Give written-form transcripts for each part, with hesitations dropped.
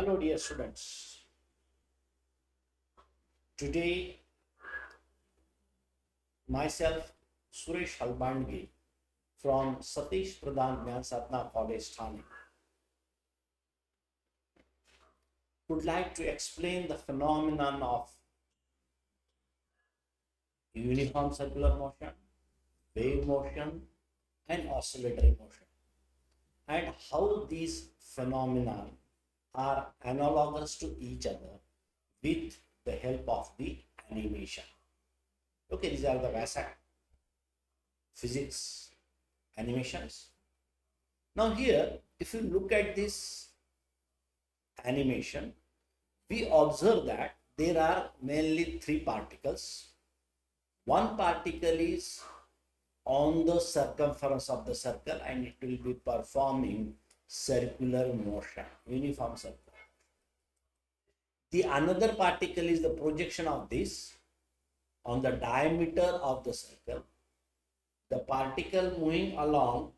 Hello, dear students. Today, myself, Suresh Halbandgi from Satish Pradhan Gyan Sadhana College, Thane, would like to explain the phenomenon of uniform circular motion, wave motion, and oscillatory motion, and how these phenomena are analogous to each other with the help of the animation. Okay, these are the basic physics animations. Now here, if you look at this animation, we observe that there are mainly three particles. One particle is on the circumference of the circle and it will be performing circular motion, uniform circle. The another particle is the projection of this on the diameter of the circle. The particle moving along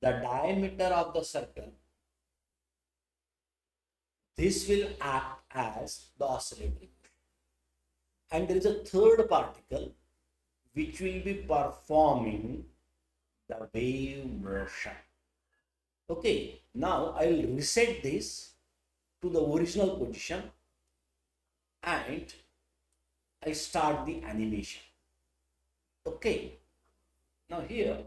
the diameter of the circle, this will act as the oscillatory motion. And there is a third particle which will be performing the wave motion. Okay, now I will reset this to the original position and I start the animation. Okay, now here,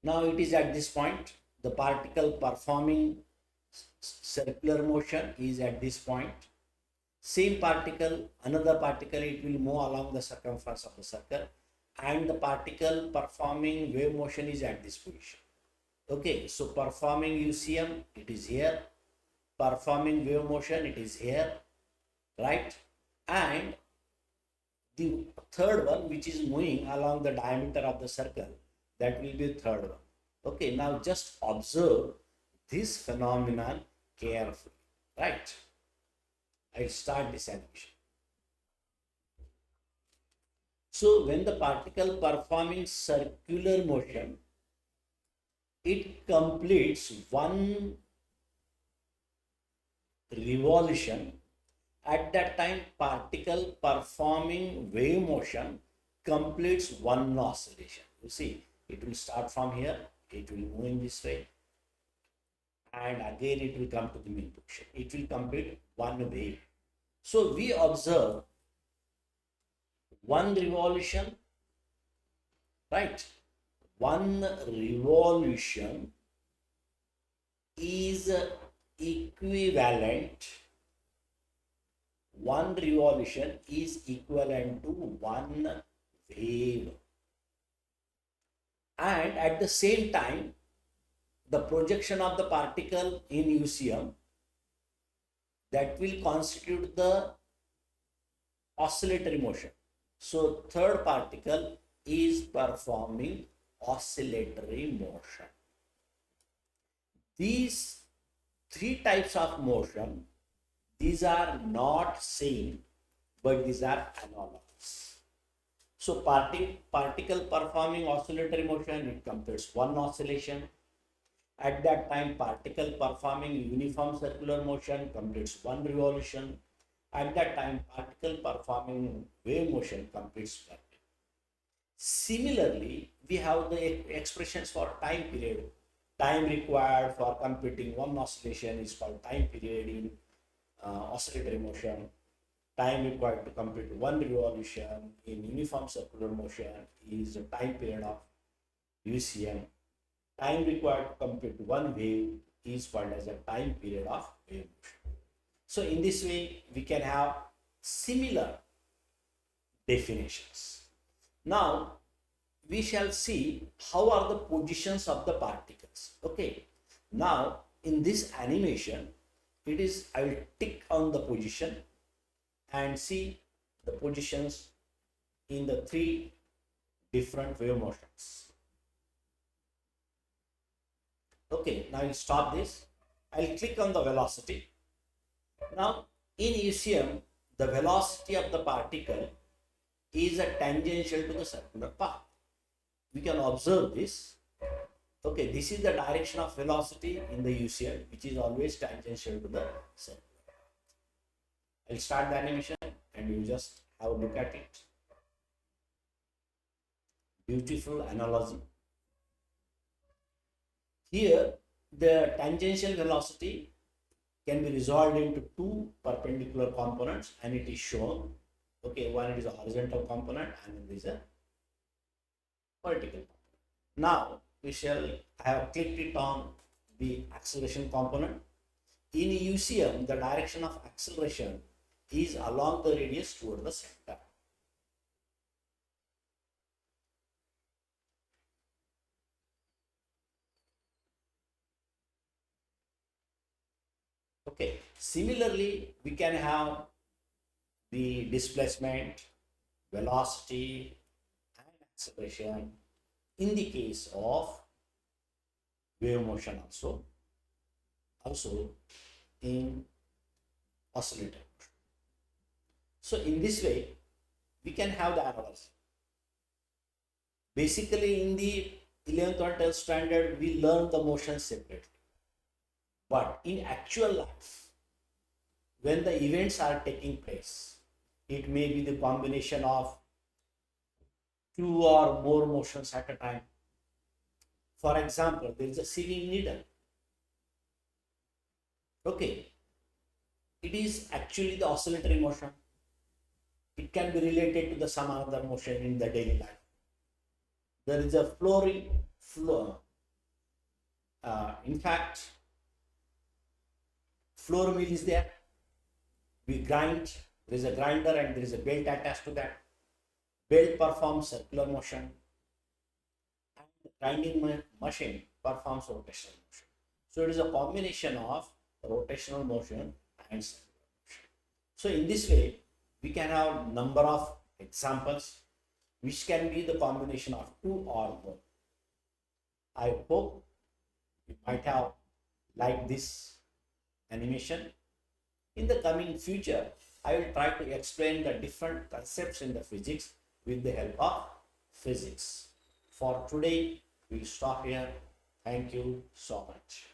now it is at this point, the particle performing circular motion is at this point. Same particle, another particle, it will move along the circumference of the circle, and the particle performing wave motion is at this position. Okay, so performing UCM, it is here. Performing wave motion, it is here, right? And the third one, which is moving along the diameter of the circle, that will be the third one. Okay, now just observe this phenomenon carefully, right? I'll start this animation. So when the particle performing circular motion, it completes one revolution. At that time, particle performing wave motion completes one oscillation. You see, it will start from here, it will move in this way, and again it will come to the main position. It will complete one wave. So we observe one revolution, right? One revolution is equivalent. One revolution is equivalent to one wave. And at the same time, the projection of the particle in UCM, that will constitute the oscillatory motion. So third particle is performing oscillatory motion. These three types of motion, these are not same, but these are analogous. So particle performing oscillatory motion, it completes one oscillation. At that time, particle performing uniform circular motion completes one revolution. At that time, particle performing wave motion completes one. Similarly, we have the expressions for time period. Time required for completing one oscillation is called time period in oscillatory motion. Time required to complete one revolution in uniform circular motion is the time period of UCM. Time required to complete one wave is called as a time period of wave motion. So in this way, we can have similar definitions. Now, we shall see how are the positions of the particles. Okay. Now, in this animation, it is, I will tick on the position and see the positions in the three different wave motions. Okay, now I'll stop this. I'll click on the velocity. Now, in UCM, the velocity of the particle is a tangential to the circular path. We can observe this. Okay, this is the direction of velocity in the UCL, which is always tangential to the cell. I'll start the animation and you just have a look at it. Beautiful analogy. Here, the tangential velocity can be resolved into two perpendicular components, and it is shown. Okay, one is a horizontal component and it is a vertical component. Now we shall have clicked it on the acceleration component. In UCM, the direction of acceleration is along the radius toward the center. Okay, similarly, we can have the displacement, velocity, and acceleration in the case of wave motion also in oscillator. So in this way, we can have the analogy. Basically, in the 11th or 12th standard, we learn the motion separately. But in actual life, when the events are taking place, it may be the combination of two or more motions at a time. For example, there is a sewing needle. Okay, it is actually the oscillatory motion. It can be related to the some other motion in the daily life. There is a flooring floor. In fact, floor mill is there. We grind. There is a grinder and there is a belt attached to that. Belt performs circular motion, and the grinding machine performs rotational motion. So it is a combination of rotational motion and circular motion. So in this way, we can have number of examples which can be the combination of two or more. I hope you might have liked this animation. In the coming future, I will try to explain the different concepts in the physics with the help of physics. For today, we'll stop here. Thank you so much.